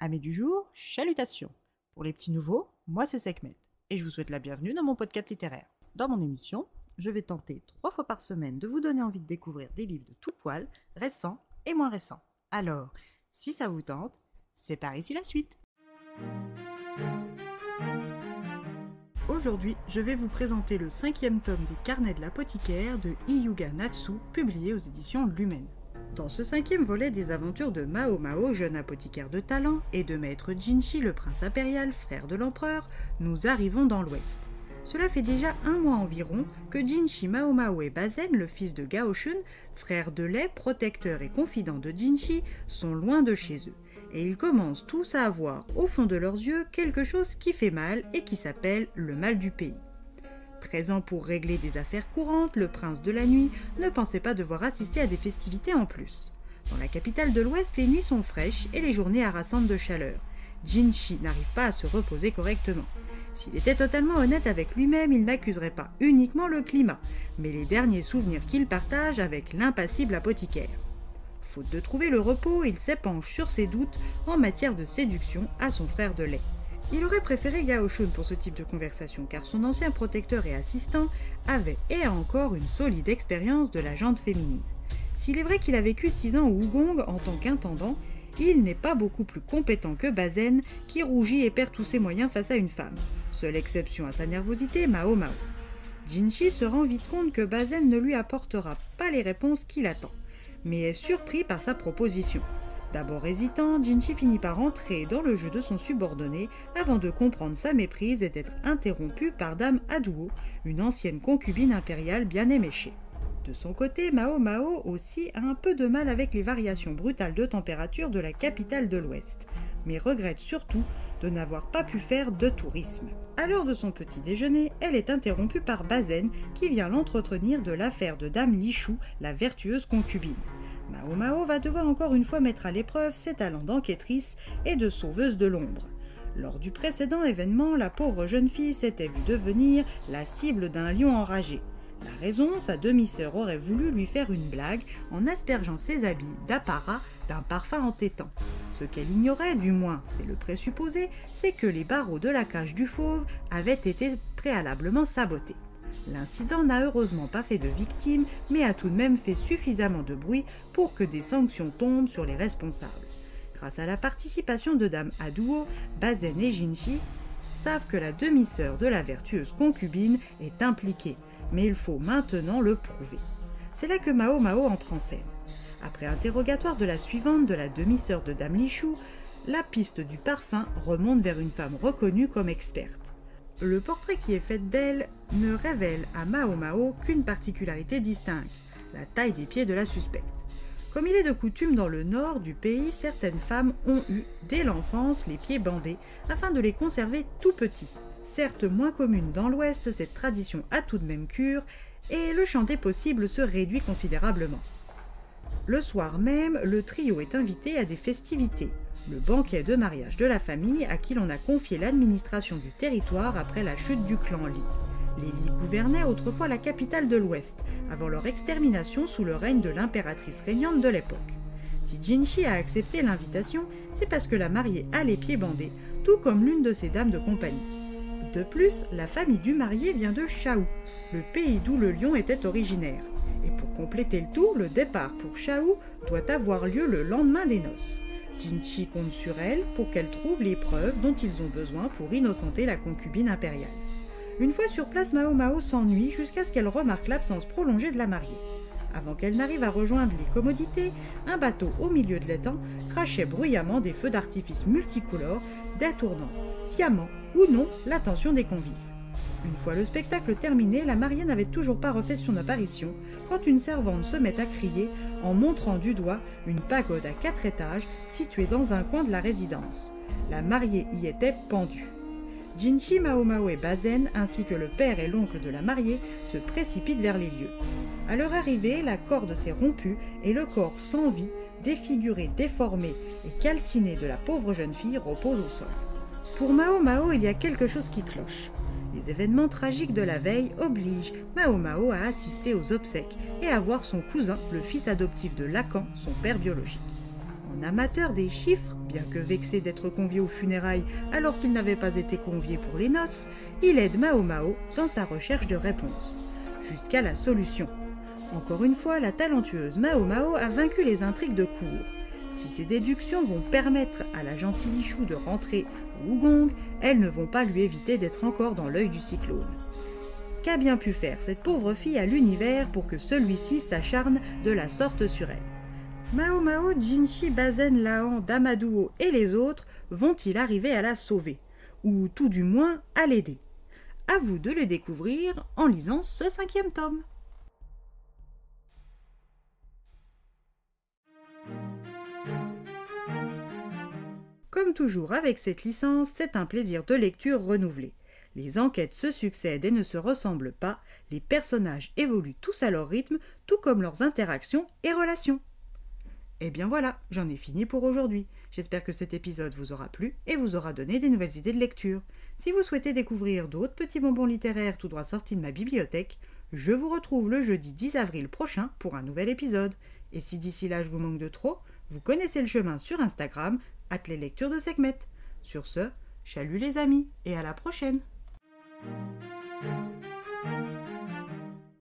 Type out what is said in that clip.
Amis du jour, chalutations. Pour les petits nouveaux, moi c'est Sekhmet, et je vous souhaite la bienvenue dans mon podcast littéraire. Dans mon émission, je vais tenter 3 fois par semaine de vous donner envie de découvrir des livres de tout poil, récents et moins récents. Alors, si ça vous tente, c'est par ici la suite. Aujourd'hui, je vais vous présenter le 5e tome des Carnets de l'apothicaire de Hyuga Natsu, publié aux éditions Lumen. Dans ce 5e volet des aventures de Mao Mao, jeune apothicaire de talent, et de maître Jinshi, le prince impérial, frère de l'empereur, nous arrivons dans l'ouest. Cela fait déjà 1 mois environ que Jinshi, Mao Mao et Bazen, le fils de Gao Shun, frère de lait, protecteur et confident de Jinshi, sont loin de chez eux. Et ils commencent tous à avoir au fond de leurs yeux quelque chose qui fait mal et qui s'appelle le mal du pays. Présent pour régler des affaires courantes, le prince de la nuit ne pensait pas devoir assister à des festivités en plus. Dans la capitale de l'Ouest, les nuits sont fraîches et les journées harassantes de chaleur. Jinshi n'arrive pas à se reposer correctement. S'il était totalement honnête avec lui-même, il n'accuserait pas uniquement le climat, mais les derniers souvenirs qu'il partage avec l'impassible apothicaire. Faute de trouver le repos, il s'épanche sur ses doutes en matière de séduction à son frère de lait. Il aurait préféré Gao Shun pour ce type de conversation car son ancien protecteur et assistant avait et a encore une solide expérience de la jante féminine. S'il est vrai qu'il a vécu 6 ans au Wugong en tant qu'intendant, il n'est pas beaucoup plus compétent que Bazen qui rougit et perd tous ses moyens face à une femme. Seule exception à sa nervosité, Mao Mao. Jinshi se rend vite compte que Bazen ne lui apportera pas les réponses qu'il attend, mais est surpris par sa proposition. D'abord hésitant, Jinshi finit par entrer dans le jeu de son subordonné avant de comprendre sa méprise et d'être interrompu par Dame Aduo, une ancienne concubine impériale bien éméchée. De son côté, Mao Mao aussi a un peu de mal avec les variations brutales de température de la capitale de l'Ouest, mais regrette surtout de n'avoir pas pu faire de tourisme. À l'heure de son petit déjeuner, elle est interrompue par Bazen qui vient l'entretenir de l'affaire de Dame Lishu, la vertueuse concubine. Mao Mao va devoir encore une fois mettre à l'épreuve ses talents d'enquêtrice et de sauveuse de l'ombre. Lors du précédent événement, la pauvre jeune fille s'était vue devenir la cible d'un lion enragé. La raison, sa demi-sœur aurait voulu lui faire une blague en aspergeant ses habits d'apparat d'un parfum entêtant. Ce qu'elle ignorait, du moins c'est le présupposé, c'est que les barreaux de la cage du fauve avaient été préalablement sabotés. L'incident n'a heureusement pas fait de victimes, mais a tout de même fait suffisamment de bruit pour que des sanctions tombent sur les responsables. Grâce à la participation de Dame Aduo, Bazen et Jinshi savent que la demi-sœur de la vertueuse concubine est impliquée, mais il faut maintenant le prouver. C'est là que Mao Mao entre en scène. Après interrogatoire de la suivante de la demi-sœur de Dame Lishu, la piste du parfum remonte vers une femme reconnue comme experte. Le portrait qui est fait d'elle ne révèle à Mao Mao qu'une particularité distincte, la taille des pieds de la suspecte. Comme il est de coutume dans le nord du pays, certaines femmes ont eu, dès l'enfance, les pieds bandés, afin de les conserver tout petits. Certes moins commune dans l'ouest, cette tradition a tout de même cure, et le champ des possibles se réduit considérablement. Le soir même, le trio est invité à des festivités, le banquet de mariage de la famille à qui l'on a confié l'administration du territoire après la chute du clan Li. Les Li gouvernaient autrefois la capitale de l'Ouest, avant leur extermination sous le règne de l'impératrice régnante de l'époque. Si Jinshi a accepté l'invitation, c'est parce que la mariée a les pieds bandés, tout comme l'une de ses dames de compagnie. De plus, la famille du marié vient de Shao, le pays d'où le lion était originaire. Et pour compléter le tout, le départ pour Shao doit avoir lieu le lendemain des noces. Jinshi compte sur elle pour qu'elle trouve les preuves dont ils ont besoin pour innocenter la concubine impériale. Une fois sur place, Mao Mao s'ennuie jusqu'à ce qu'elle remarque l'absence prolongée de la mariée. Avant qu'elle n'arrive à rejoindre les commodités, un bateau au milieu de l'étang crachait bruyamment des feux d'artifice multicolores, détournant sciemment ou non l'attention des convives. Une fois le spectacle terminé, la mariée n'avait toujours pas refait son apparition quand une servante se met à crier en montrant du doigt une pagode à 4 étages située dans un coin de la résidence. La mariée y était pendue. Jinshi, Mao Mao et Bazen, ainsi que le père et l'oncle de la mariée, se précipitent vers les lieux. À leur arrivée, la corde s'est rompue et le corps sans vie, défiguré, déformé et calciné de la pauvre jeune fille repose au sol. Pour Mao Mao, il y a quelque chose qui cloche. Les événements tragiques de la veille obligent Mao Mao à assister aux obsèques et à voir son cousin, le fils adoptif de Lacan, son père biologique. En amateur des chiffres, Bien que vexé d'être convié aux funérailles alors qu'il n'avait pas été convié pour les noces, il aide Mao Mao dans sa recherche de réponses, jusqu'à la solution. Encore une fois, la talentueuse Mao Mao a vaincu les intrigues de cour. Si ces déductions vont permettre à la gentille Lichou de rentrer au Wugong, elles ne vont pas lui éviter d'être encore dans l'œil du cyclone. Qu'a bien pu faire cette pauvre fille à l'univers pour que celui-ci s'acharne de la sorte sur elle? Mao Mao, Jinchi, Bazen, Lahan, Damaduo et les autres vont-ils arriver à la sauver? Ou tout du moins à l'aider? À vous de le découvrir en lisant ce 5e tome. Comme toujours avec cette licence, c'est un plaisir de lecture renouvelé. Les enquêtes se succèdent et ne se ressemblent pas, les personnages évoluent tous à leur rythme, tout comme leurs interactions et relations. Et bien voilà, j'en ai fini pour aujourd'hui. J'espère que cet épisode vous aura plu et vous aura donné des nouvelles idées de lecture. Si vous souhaitez découvrir d'autres petits bonbons littéraires tout droit sortis de ma bibliothèque, je vous retrouve le jeudi 10 avril prochain pour un nouvel épisode. Et si d'ici là je vous manque de trop, vous connaissez le chemin sur Instagram, @leslectures de Sekhmet. Sur ce, chalut les amis et à la prochaine.